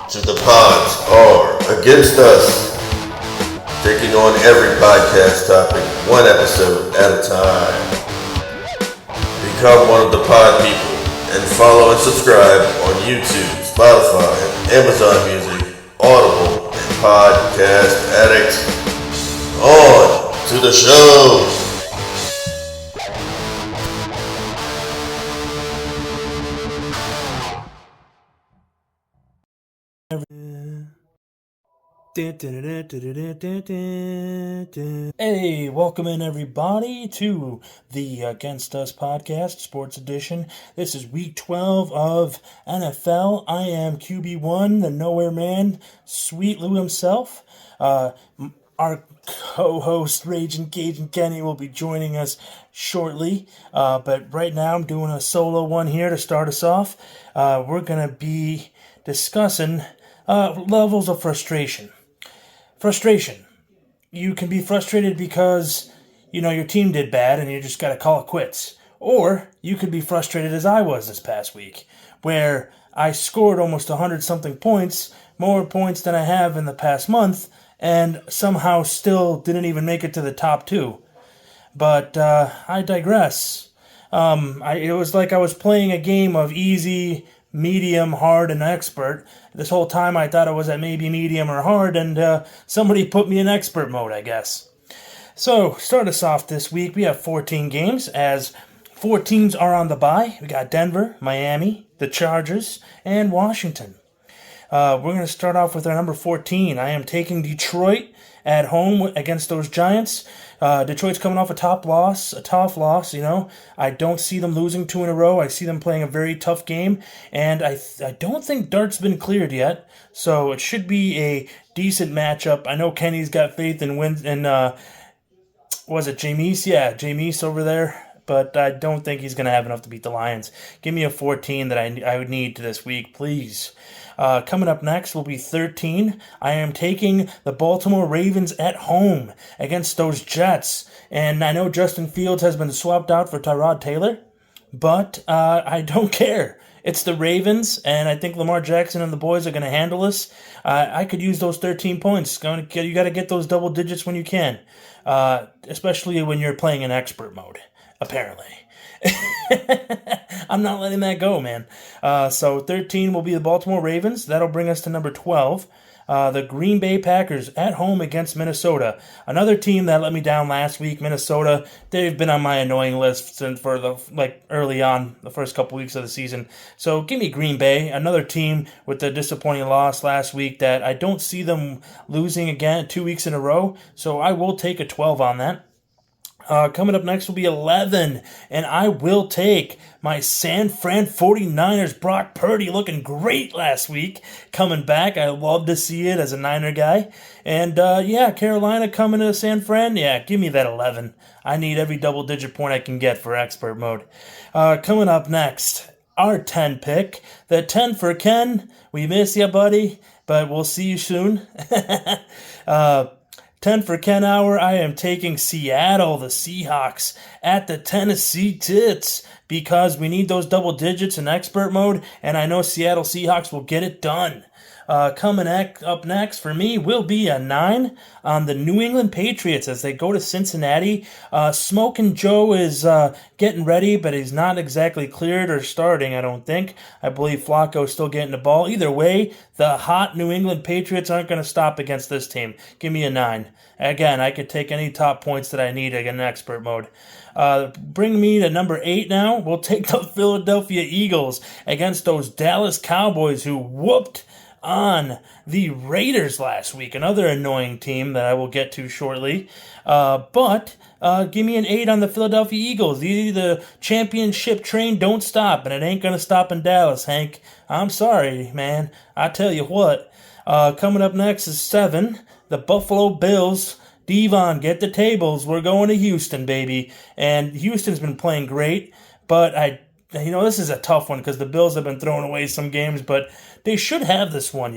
to the pods are against us, taking on every podcast topic, one episode at a time. Become one of the pod people and follow and subscribe on YouTube, Spotify, Amazon Music, Audible, and Podcast Addict. On to the show! Hey, welcome in everybody to the Against Us podcast, Sports Edition. This is week 12 of NFL. I am QB1, the Nowhere Man, Sweet Lou himself. Our co-host, Raging Cajun Kenny, will be joining us shortly. But right now I'm doing a solo one here to start us off. We're going to be discussing levels of frustration. Frustration. You can be frustrated because, your team did bad and you just got to call it quits. Or you could be frustrated as I was this past week, where I scored almost 100-something points, more points than I have in the past month, and somehow still didn't even make it to the top two. But I digress. It was like I was playing a game of easy, medium, hard, and expert. This whole time I thought I was at maybe medium or hard, and somebody put me in expert mode, I guess. So, start us off this week. We have 14 games, as 4 teams are on the bye. We got Denver, Miami, the Chargers, and Washington. We're going to start off with our number 14. I am taking Detroit at home against those Giants. Detroit's coming off a tough loss, I don't see them losing 2 in a row. I see them playing a very tough game, and I don't think Dart's been cleared yet, so it should be a decent matchup. I know Kenny's got faith in was it Jameis? Yeah, Jameis over there. But I don't think he's going to have enough to beat the Lions. Give me a 14 that I would need this week, please. Coming up next will be 13. I am taking the Baltimore Ravens at home against those Jets. And I know Justin Fields has been swapped out for Tyrod Taylor, but I don't care. It's the Ravens, and I think Lamar Jackson and the boys are going to handle this. I could use those 13 points. You got to get those double digits when you can, especially when you're playing in expert mode. Apparently. I'm not letting that go, man. So 13 will be the Baltimore Ravens. That'll bring us to number 12. The Green Bay Packers at home against Minnesota. Another team that let me down last week, Minnesota. They've been on my annoying list for early on, the first couple weeks of the season. So give me Green Bay, another team with the disappointing loss last week that I don't see them losing again 2 weeks in a row. So I will take a 12 on that. Coming up next will be 11, and I will take my San Fran 49ers. Brock Purdy looking great last week, coming back. I love to see it as a Niner guy. And, Carolina coming to San Fran. Yeah, give me that 11. I need every double-digit point I can get for expert mode. Coming up next, our 10 pick. The 10 for Ken. We miss you, buddy, but we'll see you soon. 10 for Ken Hour, I am taking Seattle, the Seahawks, at the Tennessee Tits, because we need those double digits in expert mode, and I know Seattle Seahawks will get it done. Coming up next for me will be a 9 on the New England Patriots as they go to Cincinnati. Smoking Joe is getting ready, but he's not exactly cleared or starting, I don't think. I believe Flacco's still getting the ball. Either way, the hot New England Patriots aren't going to stop against this team. Give me a 9. Again, I could take any top points that I need in expert mode. Bring me to number 8 now. We'll take the Philadelphia Eagles against those Dallas Cowboys who whooped on the Raiders last week, another annoying team that I will get to shortly. But give me an 8 on the Philadelphia Eagles. The championship train don't stop, and it ain't going to stop in Dallas, Hank. I'm sorry, man. I tell you what. Coming up next is 7, the Buffalo Bills. Devon, get the tables. We're going to Houston, baby. And Houston's been playing great, but this is a tough one because the Bills have been throwing away some games, but they should have this one,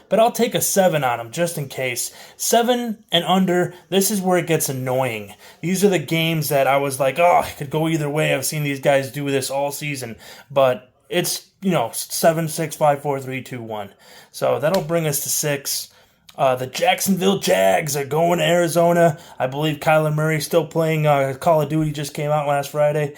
But I'll take a 7 on them just in case. 7 and under, this is where it gets annoying. These are the games that I was like, it could go either way. I've seen these guys do this all season, but it's 7-6, 5, 4, 3, 2, 1. So that'll bring us to 6. The Jacksonville Jags are going to Arizona. I believe Kyler Murray's still playing. Call of Duty just came out last Friday.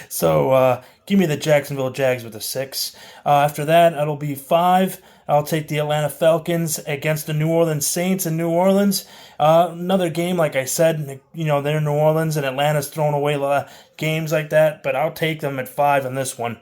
So give me the Jacksonville Jags with a 6. After that, it'll be 5. I'll take the Atlanta Falcons against the New Orleans Saints in New Orleans. Another game, like I said, they're in New Orleans and Atlanta's throwing away a lot of games like that, but I'll take them at 5 in this one.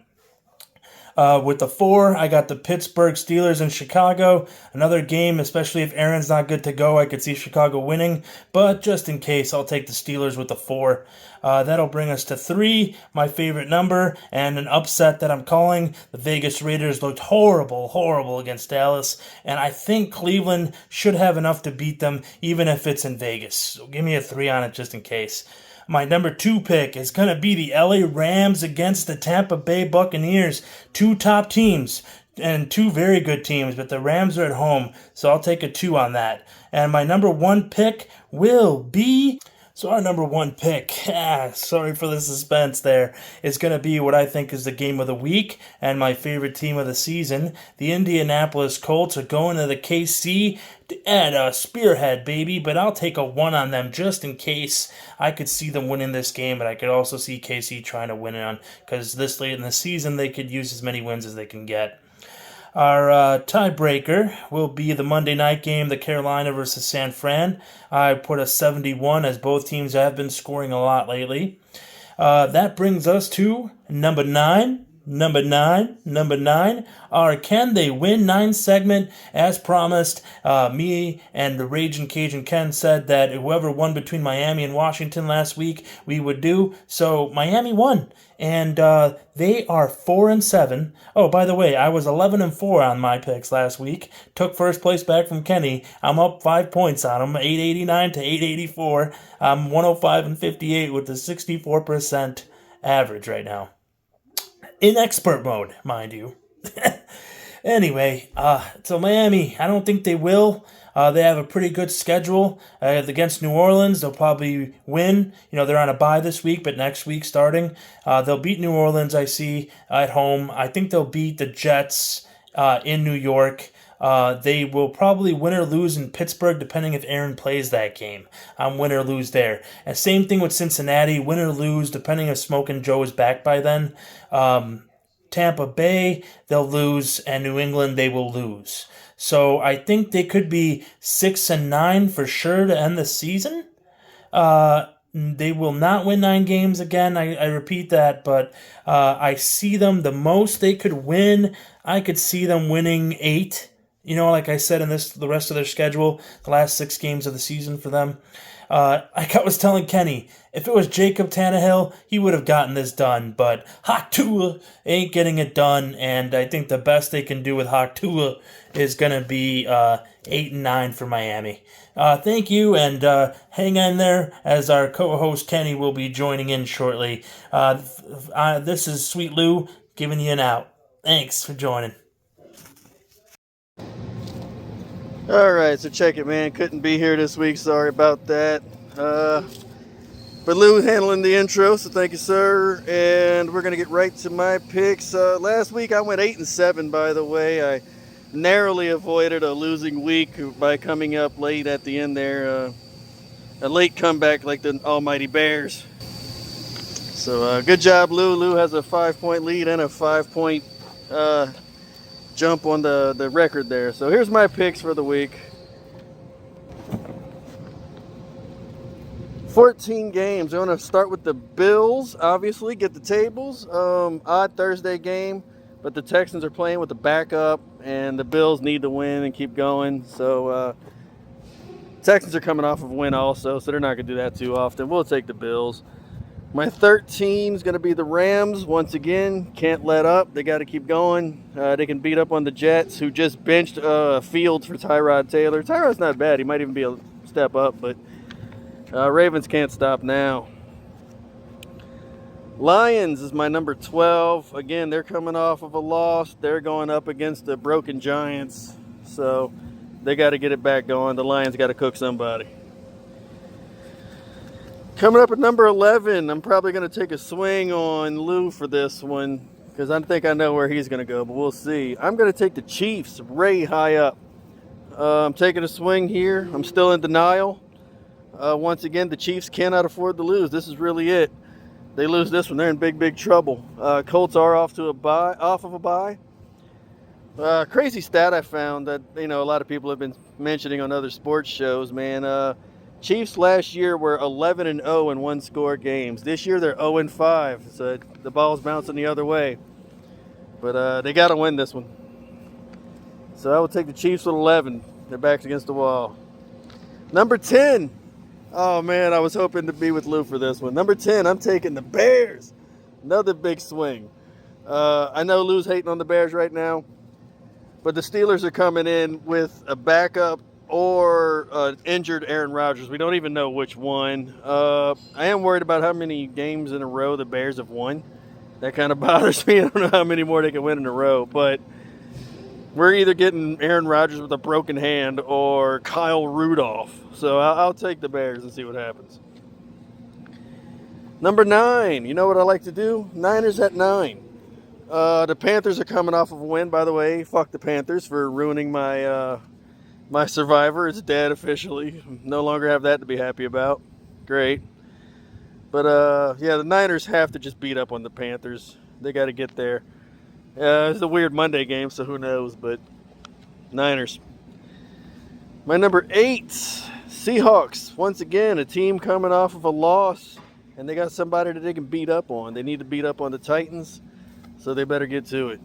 With the 4, I got the Pittsburgh Steelers in Chicago. Another game, especially if Aaron's not good to go, I could see Chicago winning. But just in case, I'll take the Steelers with the 4. That'll bring us to 3, my favorite number, and an upset that I'm calling. The Vegas Raiders looked horrible against Dallas, and I think Cleveland should have enough to beat them, even if it's in Vegas. So give me a 3 on it just in case. My number 2 pick is going to be the LA Rams against the Tampa Bay Buccaneers. 2 top teams and 2 very good teams, but the Rams are at home, so I'll take a 2 on that. And my number 1 pick will be... So our number 1 pick, sorry for the suspense there, is going to be what I think is the game of the week and my favorite team of the season. The Indianapolis Colts are going to the KC at Spearhead, baby, but I'll take a 1 on them just in case. I could see them winning this game, but I could also see KC trying to win it on, because this late in the season they could use as many wins as they can get. Our tiebreaker will be the Monday night game, the Carolina versus San Fran. I put a 71 as both teams have been scoring a lot lately. That brings us to number 9. Number 9, our Can They Win 9 segment. As promised, me and the Raging Cajun Ken said that whoever won between Miami and Washington last week, we would do. So Miami won, and they are 4-7. Oh, by the way, I was 11-4 on my picks last week. Took first place back from Kenny. I'm up 5 points on him, 889 to 884. I'm 105-58 with the 64% average right now. In expert mode, mind you. Anyway, so Miami, I don't think they will. They have a pretty good schedule against New Orleans. They'll probably win. They're on a bye this week, but next week starting, they'll beat New Orleans, I see, at home. I think they'll beat the Jets in New York. They will probably win or lose in Pittsburgh, depending if Aaron plays that game. I'm win or lose there. And same thing with Cincinnati, win or lose, depending if Smokin' Joe is back by then. Tampa Bay, they'll lose, and New England, they will lose. So I think they could be 6-9 for sure to end the season. They will not win 9 games again. I repeat that, but I see them, the most they could win, I could see them winning 8. Like I said, in the rest of their schedule, the last 6 games of the season for them. Like I was telling Kenny, if it was Jacob Tannehill, he would have gotten this done, but Hawk Tua ain't getting it done, and I think the best they can do with Hawk Tua is going to be 8-9 for Miami. Thank you, and hang in there as our co-host Kenny will be joining in shortly. This is Sweet Lou giving you an out. Thanks for joining. Alright, so check it, man. Couldn't be here this week. Sorry about that. But Lou handling the intro, so thank you, sir. And we're going to get right to my picks. Last week I went 8-7, by the way. I narrowly avoided a losing week by coming up late at the end there. A late comeback like the almighty Bears. So good job, Lou. Lou has a 5-point lead and a 5-point jump on the record there. So here's my picks for the week. 14 games. I'm going to start with the Bills, obviously, get the tables. Odd Thursday game, but the Texans are playing with the backup, and the Bills need to win and keep going. So Texans are coming off of a win also, so they're not going to do that too often. We'll take the Bills. My 13 is going to be the Rams. Once again, can't let up. They got to keep going. They can beat up on the Jets, who just benched Fields for Tyrod Taylor. Tyrod's not bad. He might even be a step up, but Ravens can't stop now. Lions is my number 12. Again, they're coming off of a loss. They're going up against the broken Giants, so they got to get it back going. The Lions got to cook somebody. Coming up at number 11, I'm probably going to take a swing on Lou for this one. because I think I know where he's going to go, but we'll see. I'm going to take the Chiefs way high up. I'm taking a swing here. I'm still in denial. Once again, the Chiefs cannot afford to lose. This is really it. They lose this one, they're in big, big trouble. Colts are off of a bye. Crazy stat I found that a lot of people have been mentioning on other sports shows. Man, Chiefs last year were 11-0 in one-score games. This year they're 0-5. So the ball's bouncing the other way. But they got to win this one. So I will take the Chiefs with 11. Their backs against the wall. Number 10. Oh, man, I was hoping to be with Lou for this one. Number 10, I'm taking the Bears. Another big swing. I know Lou's hating on the Bears right now, but the Steelers are coming in with a backup or injured Aaron Rodgers. We don't even know which one. I am worried about how many games in a row the Bears have won. That kind of bothers me. I don't know how many more they can win in a row, but we're either getting Aaron Rodgers with a broken hand or Kyle Rudolph. So I'll take the Bears and see what happens. Number 9. You know what I like to do? Niners at 9. The Panthers are coming off of a win, by the way. Fuck the Panthers for ruining my my Survivor. It's dead officially. No longer have that to be happy about. Great. But yeah, the Niners have to just beat up on the Panthers. They got to get there. It's a weird Monday game, so who knows, but Niners. My number 8, Seahawks. Once again, a team coming off of a loss, and they got somebody that they can beat up on. They need to beat up on the Titans, so they better get to it.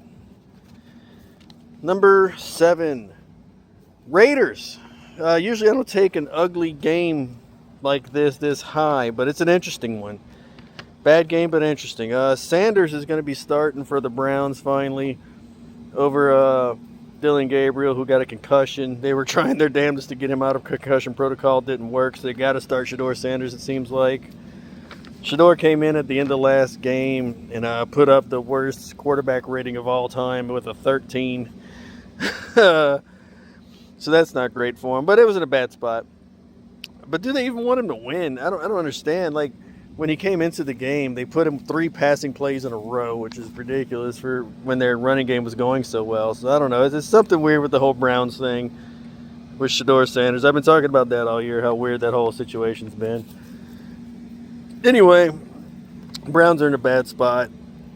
Number 7, Raiders. Usually I don't take an ugly game like this high, but it's an interesting one. Bad game, but interesting. Sanders is going to be starting for the Browns finally over Dylan Gabriel, who got a concussion. They were trying their damnedest to get him out of concussion protocol. Didn't work, so they got to start Shedeur Sanders, it seems like. Shedeur came in at the end of last game and put up the worst quarterback rating of all time with a 13. So that's not great for him, but it was in a bad spot. But do they even want him to win? I don't understand. Like, when he came into the game, they put him 3 passing plays in a row, which is ridiculous for when their running game was going so well. So I don't know. It's something weird with the whole Browns thing with Shedeur Sanders. I've been talking about that all year, how weird that whole situation's been. Anyway, Browns are in a bad spot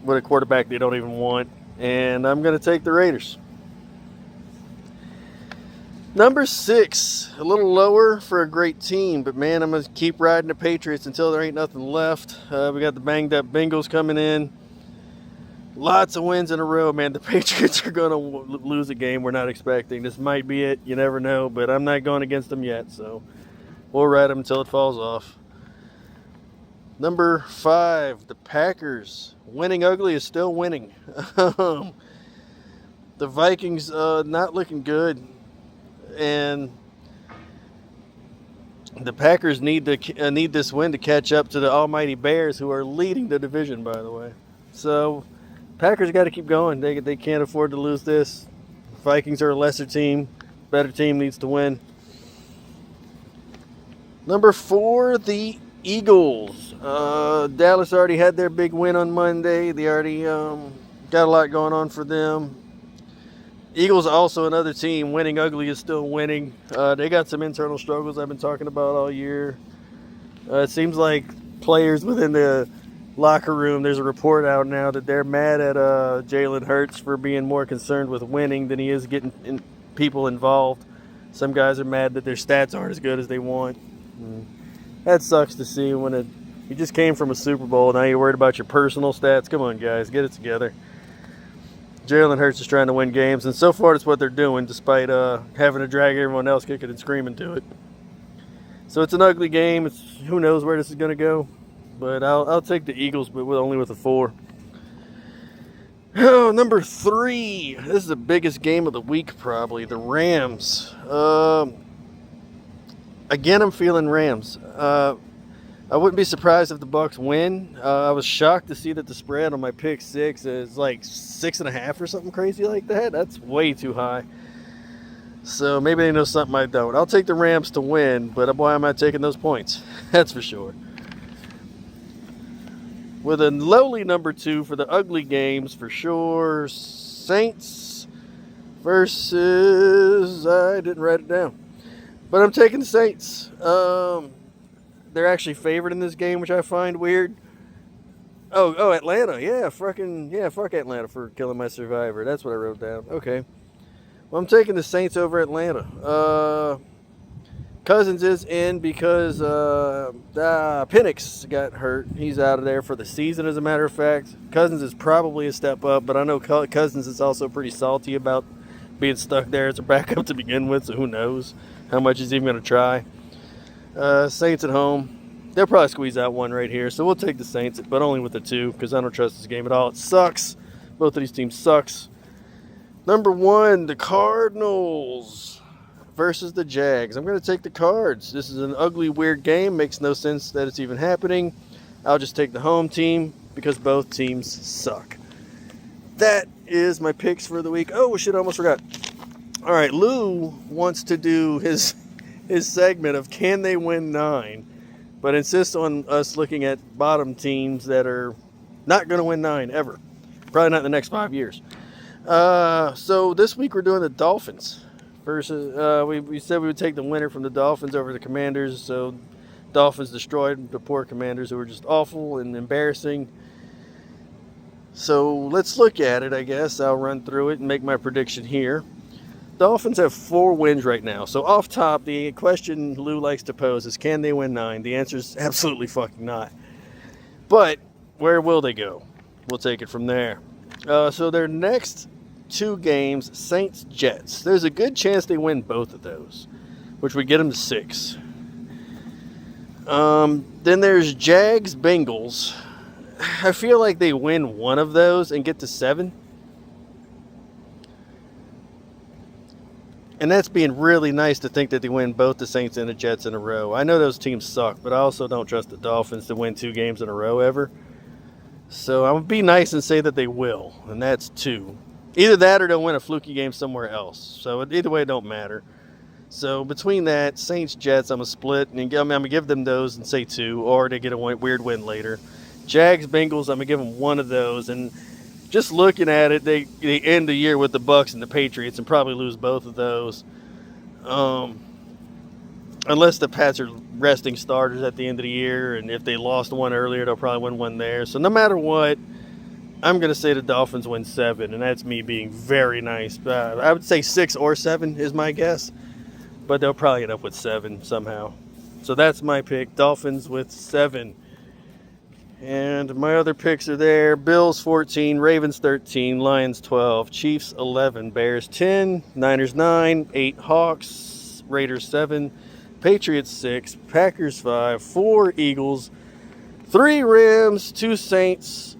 with a quarterback they don't even want, and I'm going to take the Raiders. Number 6, a little lower for a great team, but man, I'm going to keep riding the Patriots until there ain't nothing left. We got the banged up Bengals coming in. Lots of wins in a row, man. The Patriots are going to lose a game we're not expecting. This might be it. You never know, but I'm not going against them yet, so we'll ride them until it falls off. Number 5, the Packers. Winning ugly is still winning. The Vikings not looking good. And the Packers need this win to catch up to the almighty Bears, who are leading the division, by the way. So Packers got to keep going. They can't afford to lose this. Vikings are a lesser team. Better team needs to win. Number 4, the Eagles. Dallas already had their big win on Monday. They already got a lot going on for them. Eagles also another team. Winning ugly is still winning. They got some internal struggles I've been talking about all year. It seems like players within the locker room, there's a report out now that they're mad at Jalen Hurts for being more concerned with winning than he is getting people involved. Some guys are mad that their stats aren't as good as they want. That sucks to see when you just came from a Super Bowl. Now you're worried about your personal stats. Come on, guys, get it together. Jalen Hurts is trying to win games, and so far that's what they're doing, despite having to drag everyone else kicking and screaming to it. So it's an ugly game. Who knows where this is going to go, but I'll take the Eagles, but only with a 4. Oh, number 3. This is the biggest game of the week, probably. The Rams. Again, I'm feeling Rams. I wouldn't be surprised if the Bucs win. I was shocked to see that the spread on my pick 6 is like 6.5 or something crazy like that. That's way too high. So maybe they know something I don't. I'll take the Rams to win, but boy, am I taking those points. That's for sure. with a lowly number 2 for the ugly games for sure. Saints versus, I didn't write it down, but I'm taking the Saints. They're actually favored in this game, which I find weird. Oh, Atlanta. Yeah, fuck Atlanta for killing my survivor. That's what I wrote down. Okay. Well, I'm taking the Saints over Atlanta. Cousins is in because Penix got hurt. He's out of there for the season, as a matter of fact. Cousins is probably a step up, but I know Cousins is also pretty salty about being stuck there as a backup to begin with, so who knows how much he's even going to try. Saints at home. They'll probably squeeze out one right here, so we'll take the Saints, but only with the 2 because I don't trust this game at all. It sucks. Both of these teams sucks. Number 1, the Cardinals versus the Jags. I'm going to take the Cards. This is an ugly, weird game. Makes no sense that it's even happening. I'll just take the home team because both teams suck. That is my picks for the week. Oh, shit, I almost forgot. All right, Lou wants to do his segment of Can They Win 9, but insists on us looking at bottom teams that are not going to win 9 ever. Probably not in the next 5 years. So this week we're doing the Dolphins versus, we said we would take the winner from the Dolphins over the Commanders. So Dolphins destroyed the poor Commanders who were just awful and embarrassing. So let's look at it, I guess. I'll run through it and make my prediction here. Dolphins have 4 wins right now. So off top, the question Lou likes to pose is, can they win 9? The answer is absolutely fucking not. But where will they go? We'll take it from there. So their next 2 games, Saints-Jets. There's a good chance they win both of those, which would get them to 6. Then there's Jags-Bengals. I feel like they win one of those and get to 7. And that's being really nice to think that they win both the Saints and the Jets in a row. I know those teams suck, but I also don't trust the Dolphins to win 2 games in a row ever. So I'm going to be nice and say that they will, and that's 2. Either that or they'll win a fluky game somewhere else. So either way, it don't matter. So between that, Saints-Jets, I'm going to split, and I'm going to give them those and say 2, or they get a weird win later. Jags-Bengals, I'm going to give them one of those, and just looking at it, they end the year with the Bucs and the Patriots and probably lose both of those. Unless the Pats are resting starters at the end of the year, and if they lost one earlier, they'll probably win one there. So no matter what, I'm going to say the Dolphins win 7, and that's me being very nice. I would say 6 or 7 is my guess, but they'll probably end up with 7 somehow. So that's my pick, Dolphins with 7. And my other picks are there. Bills 14, Ravens 13, Lions 12, Chiefs 11, Bears 10, Niners 9, 8 Hawks, Raiders 7, Patriots 6, Packers 5, 4 Eagles, 3 Rams, 2 Saints,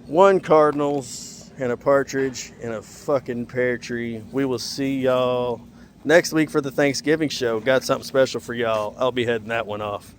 1 Cardinals, and a partridge in a fucking pear tree. We will see y'all next week for the Thanksgiving show. Got something special for y'all. I'll be heading that one off.